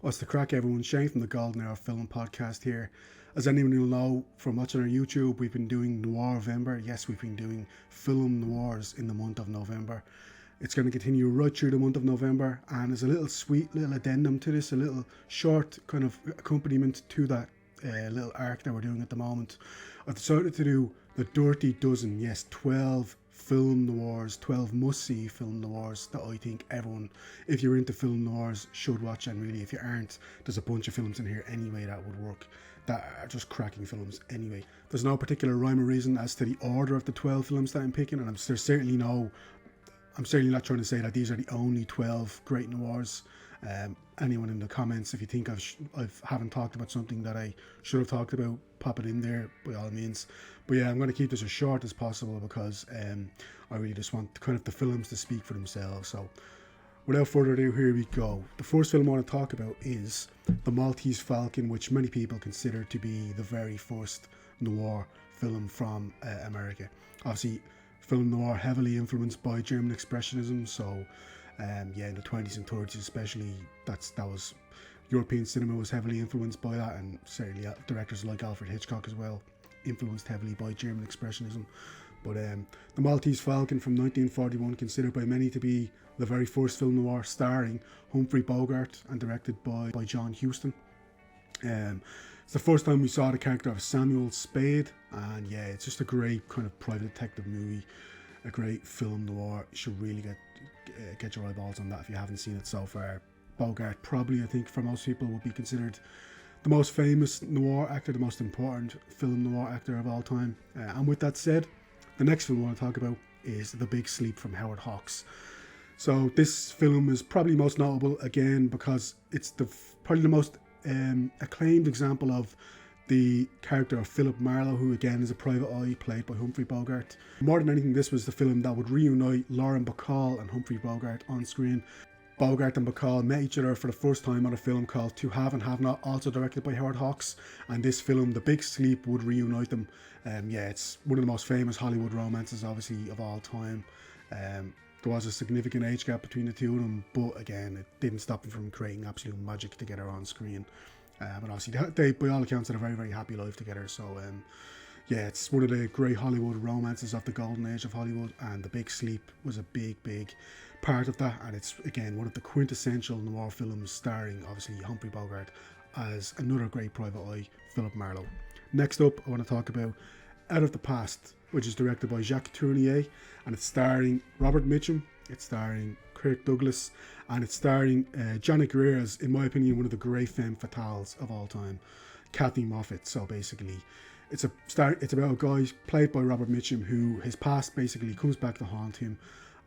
What's the crack, everyone? Shane from the Golden Hour Film Podcast here. As anyone will know from watching our YouTube, we've been doing NOIR-VEMBER. Yes, we've been doing film noirs in the month of November. It's going to continue right through the month of November, and there's a little sweet little addendum to this, a little short kind of accompaniment to that little arc that we're doing at the moment. I've decided to do the Dirty Dozen. Yes, 12 film noirs, 12 must-see film noirs that I think everyone, if you're into film noirs, should watch. And really, if you aren't, there's a bunch of films in here anyway that would work, that are just cracking films anyway. There's no particular rhyme or reason as to the order of the 12 films that I'm picking, and I'm certainly not trying to say that these are the only 12 great noirs. Anyone in the comments, if you think I haven't talked about something that I should have talked about, pop it in there by all means. But yeah, I'm going to keep this as short as possible because I really just want kind of the films to speak for themselves. So without further ado, here we go. The first film I want to talk about is The Maltese Falcon, which many people consider to be the very first noir film from America. Obviously, film noir heavily influenced by German Expressionism, so in the 20s and 30s especially, that was European cinema was heavily influenced by that, and certainly directors like Alfred Hitchcock as well, influenced heavily by German Expressionism. But The Maltese Falcon from 1941, considered by many to be the very first film noir starring Humphrey Bogart and directed by John Huston. It's the first time we saw the character of Samuel Spade, and yeah, it's just a great kind of private detective movie, a great film noir. You should really get your eyeballs on that if you haven't seen it so far. Bogart probably, I think, for most people would be considered the most famous noir actor, the most important film noir actor of all time. And with that said, the next film I want to talk about is The Big Sleep from Howard Hawks. So this film is probably most notable again because it's probably the most acclaimed example of the character of Philip Marlowe, who again is a private eye played by Humphrey Bogart. More than anything, this was the film that would reunite Lauren Bacall and Humphrey Bogart on screen. Bogart and Bacall met each other for the first time on a film called To Have and Have Not, also directed by Howard Hawks, and this film, The Big Sleep, would reunite them. It's one of the most famous Hollywood romances, obviously, of all time. There was a significant age gap between the two of them, but again, it didn't stop them from creating absolute magic together on screen. But obviously, they, by all accounts, had a very, very happy life together. So, it's one of the great Hollywood romances of the golden age of Hollywood, and The Big Sleep was a big, big part of that. And it's, again, one of the quintessential noir films starring, obviously, Humphrey Bogart as another great private eye, Philip Marlowe. Next up, I want to talk about Out of the Past, which is directed by Jacques Tournier, and it's starring Robert Mitchum, it's starring Kirk Douglas, and it's starring Janet Greer as, in my opinion, one of the great femme fatales of all time, Kathy Moffat. So basically, it's about a guy played by Robert Mitchum who his past basically comes back to haunt him,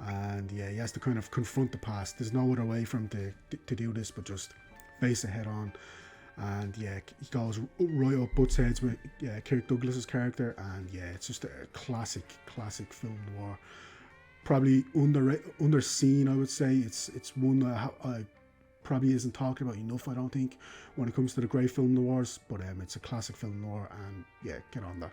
and yeah, he has to kind of confront the past. There's no other way for him to do this but just face it head on. And yeah, he goes right up butts heads with Kirk Douglas's character, and yeah, it's just a classic film noir. Probably underseen, I would say. It's one that I probably isn't talked about enough, I don't think, when it comes to the great film noirs. But it's a classic film noir, and yeah, get on that.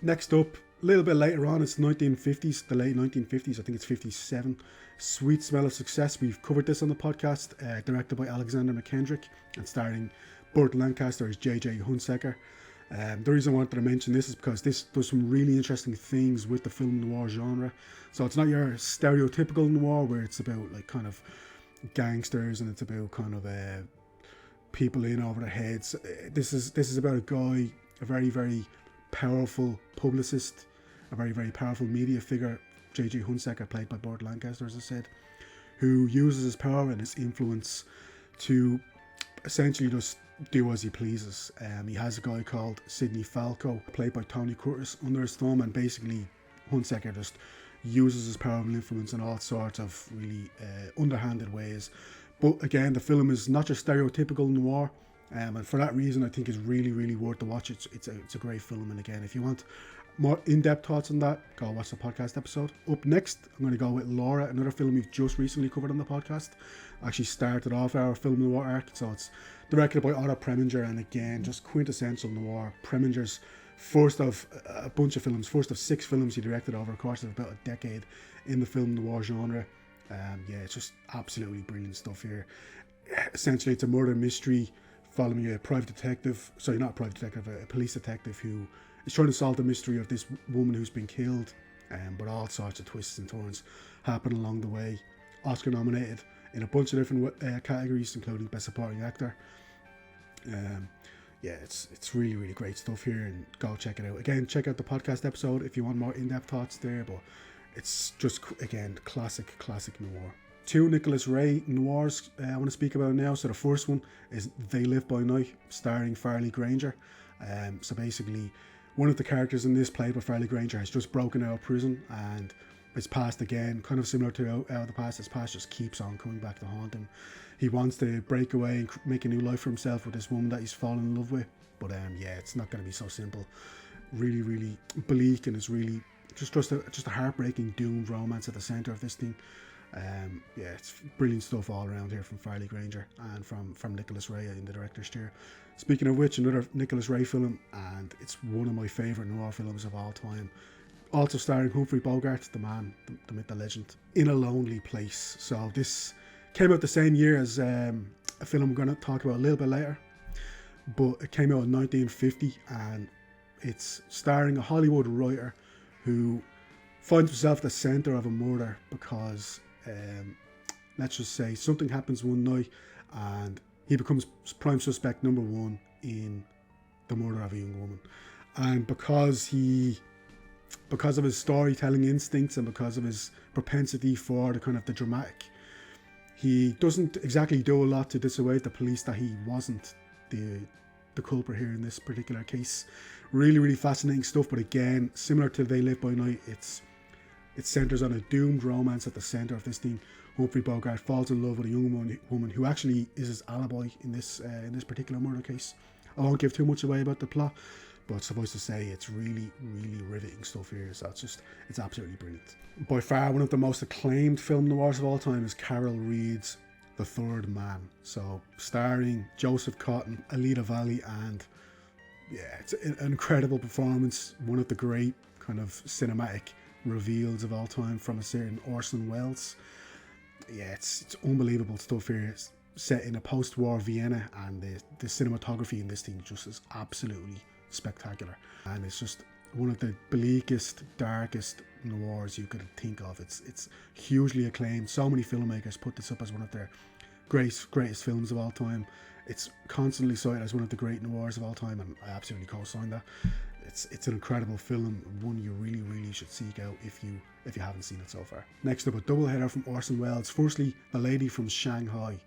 Next up, a little bit later on, it's 1950s, the late 1950s. I think it's 57. Sweet Smell of Success. We've covered this on the podcast. Directed by Alexander McKendrick and starring Burt Lancaster as J.J. Hunsaker. The reason I wanted to mention this is because this does some really interesting things with the film noir genre. So it's not your stereotypical noir where it's about like kind of gangsters and it's about kind of people in over their heads. This is about a guy, a very, very powerful publicist, a very, very powerful media figure, J.J. Hunsaker, played by Burt Lancaster, as I said, who uses his power and his influence to essentially just do as he pleases. He has a guy called Sidney Falco, played by Tony Curtis, under his thumb, and basically Hunsaker just uses his power and influence in all sorts of really underhanded ways. But again, the film is not just stereotypical noir, and for that reason I think it's really, really worth the watch. It's a great film, and again, if you want more in-depth thoughts on that, go watch the podcast episode. Up next, I'm going to go with Laura, another film we've just recently covered on the podcast. Actually started off our film noir arc, so it's directed by Otto Preminger, and again, just quintessential noir. Preminger's first of a bunch of films, first of 6 films he directed over the course of about a decade in the film noir genre. It's just absolutely brilliant stuff here. essentially it's a murder mystery following a private detective, sorry, not a private detective, a police detective who is trying to solve the mystery of this woman who's been killed, but all sorts of twists and turns happen along the way. Oscar nominated in a bunch of different categories, including Best Supporting Actor. Yeah, it's really, really great stuff here, and go check it out. Again, check out the podcast episode if you want more in-depth thoughts there, but it's just, again, classic noir. Two Nicholas Ray noirs I want to speak about now. So the first one is They Live by Night, starring Farley Granger. So basically, one of the characters in this, played by Farley Granger, has just broken out of prison, and his past, again, kind of similar to Out of the Past, his past just keeps on coming back to haunt him. He wants to break away and make a new life for himself with this woman that he's fallen in love with. But yeah, it's not going to be so simple. Really, really bleak, and it's really just a heartbreaking, doomed romance at the centre of this thing. Yeah, it's brilliant stuff all around here from Farley Granger and from Nicholas Ray in the director's chair. Speaking of which, another Nicholas Ray film, and it's one of my favourite noir films of all time. Also starring Humphrey Bogart, the man, the myth, the legend, In a Lonely Place. So this came out the same year as a film I'm going to talk about a little bit later, but it came out in 1950, and it's starring a Hollywood writer who finds himself at the centre of a murder because, let's just say, something happens one night and he becomes prime suspect number one in the murder of a young woman. And because of his storytelling instincts and because of his propensity for the dramatic, he doesn't exactly do a lot to dissuade the police that he wasn't the culprit here in this particular case. Really, really fascinating stuff, but again, similar to They Live by Night, it centres on a doomed romance at the centre of this thing. Humphrey Bogart falls in love with a young woman who actually is his alibi in this particular murder case. I won't give too much away about the plot, but suffice to say, it's really, really riveting stuff here. So it's absolutely brilliant. By far, one of the most acclaimed film noirs of all time is Carol Reed's The Third Man. So starring Joseph Cotton, Alida Valli, and yeah, it's an incredible performance. One of the great kind of cinematic reveals of all time from a certain Orson Welles. Yeah, it's unbelievable stuff here. It's set in a post-war Vienna, and the cinematography in this thing just is absolutely spectacular, and it's just one of the bleakest, darkest noirs you could think of. It's hugely acclaimed. So many filmmakers put this up as one of their greatest films of all time. It's constantly cited as one of the great noirs of all time, and I absolutely co-sign that. It's an incredible film, one you really, really should seek out if you haven't seen it so far. Next up, a doubleheader from Orson Welles. Firstly, The Lady from Shanghai.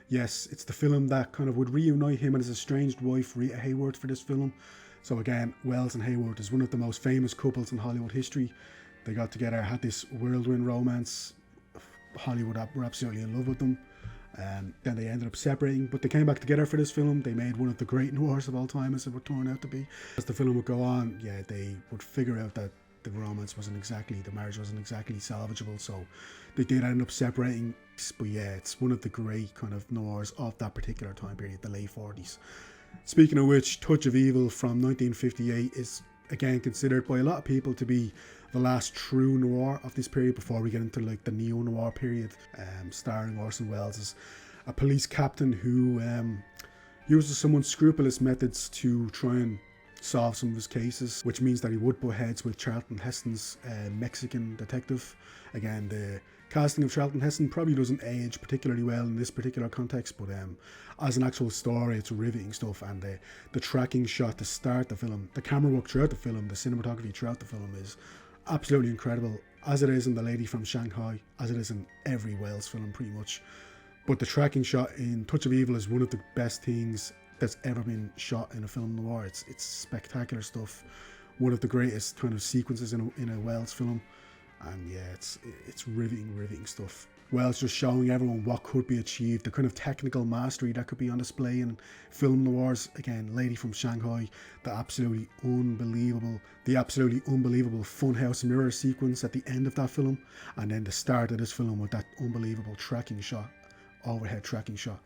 Yes, it's the film that kind of would reunite him and his estranged wife Rita Hayworth for this film. So again, Welles and Hayworth is one of the most famous couples in Hollywood history. They got together, had this whirlwind romance. Hollywood were absolutely in love with them. Then they ended up separating, but they came back together for this film. They made one of the great noirs of all time, as it would turn out to be. As the film would go on, yeah, they would figure out that the marriage wasn't exactly salvageable, so they did end up separating. But yeah, it's one of the great kind of noirs of that particular time period, the late 40s. Speaking of which, Touch of Evil from 1958 is again considered by a lot of people to be the last true noir of this period before we get into like the neo-noir period, starring Orson Welles as a police captain who uses someone's scrupulous methods to try and solve some of his cases, which means that he would butt heads with Charlton Heston's Mexican detective. Again, the casting of Charlton Heston probably doesn't age particularly well in this particular context, but as an actual story, it's riveting stuff. And the tracking shot to start the film, the camera work throughout the film, the cinematography throughout the film is absolutely incredible, as it is in The Lady from Shanghai, as it is in every Welles film pretty much. But the tracking shot in Touch of Evil is one of the best things that's ever been shot in a film noir. It's spectacular stuff, one of the greatest kind of sequences in a Welles film. And yeah, it's riveting stuff. Welles just showing everyone what could be achieved, the kind of technical mastery that could be on display in film noirs. Again, Lady from Shanghai, the absolutely unbelievable funhouse mirror sequence at the end of that film, and then the start of this film with that unbelievable tracking shot, overhead tracking shot.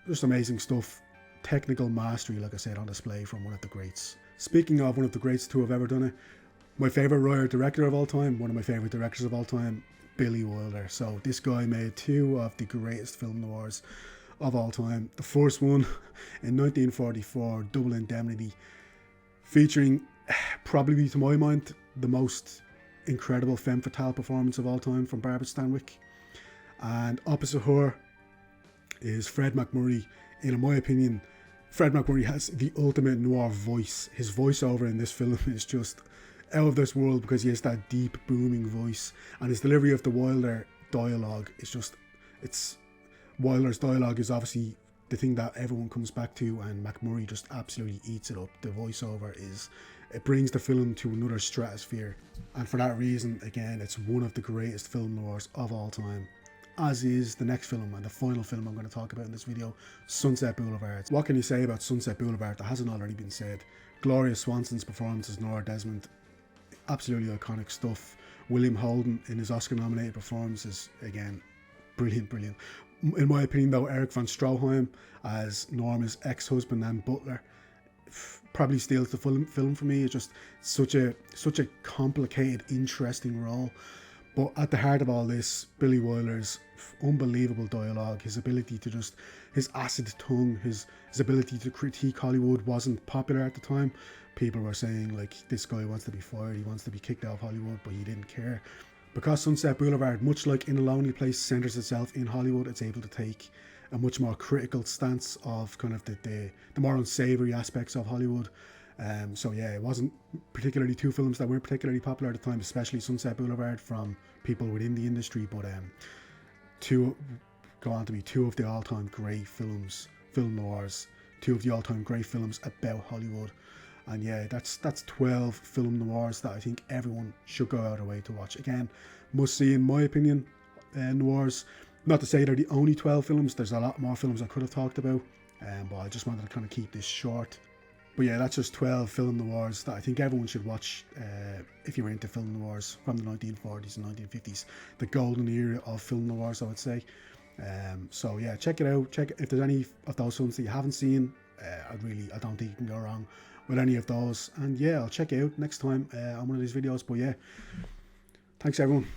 Just amazing stuff. Technical mastery, like I said, on display from one of the greats. Speaking of one of the greats to have ever done it, my favourite writer director of all time, one of my favourite directors of all time, Billy Wilder. So this guy made two of the greatest film noirs of all time. The first one in 1944, Double Indemnity, featuring probably, to my mind, the most incredible femme fatale performance of all time from Barbara Stanwyck. And opposite her is Fred MacMurray. In my opinion, Fred MacMurray has the ultimate noir voice. His voiceover in this film is just out of this world because he has that deep, booming voice, and his delivery of the Wilder dialogue is just, Wilder's dialogue is obviously the thing that everyone comes back to, and MacMurray just absolutely eats it up. The voiceover it brings the film to another stratosphere, and for that reason, again, it's one of the greatest film noirs of all time, as is the next film and the final film I'm going to talk about in this video, Sunset Boulevard. What can you say about Sunset Boulevard that hasn't already been said? Gloria Swanson's performance as Nora Desmond, absolutely iconic stuff. William Holden in his Oscar-nominated performance is, again, brilliant. In my opinion, though, Eric von Stroheim as Norma's ex-husband and butler probably steals the film for me. It's just such a complicated, interesting role. But at the heart of all this, Billy Wilder's unbelievable dialogue, his ability to just, his acid tongue, his ability to critique Hollywood wasn't popular at the time. People were saying, like, this guy wants to be fired, he wants to be kicked out of Hollywood, but he didn't care. Because Sunset Boulevard, much like In a Lonely Place, centres itself in Hollywood, it's able to take a much more critical stance of kind of the more unsavoury aspects of Hollywood. So yeah, it wasn't particularly two films that weren't particularly popular at the time, especially Sunset Boulevard from people within the industry, but two go on to be two of the all-time great films, film noirs, two of the all-time great films about Hollywood. And yeah, that's 12 film noirs that I think everyone should go out of their way to watch. Again, must see in my opinion, noirs. Not to say they're the only 12 films, there's a lot more films I could have talked about, but I just wanted to kind of keep this short. But yeah, that's just 12 film noirs that I think everyone should watch if you're into film noirs from the 1940s and 1950s, the golden era of film noirs, I would say. So yeah, check it out. Check if there's any of those films that you haven't seen. I don't think you can go wrong with any of those. And yeah, I'll check it out next time on one of these videos. But yeah, thanks everyone.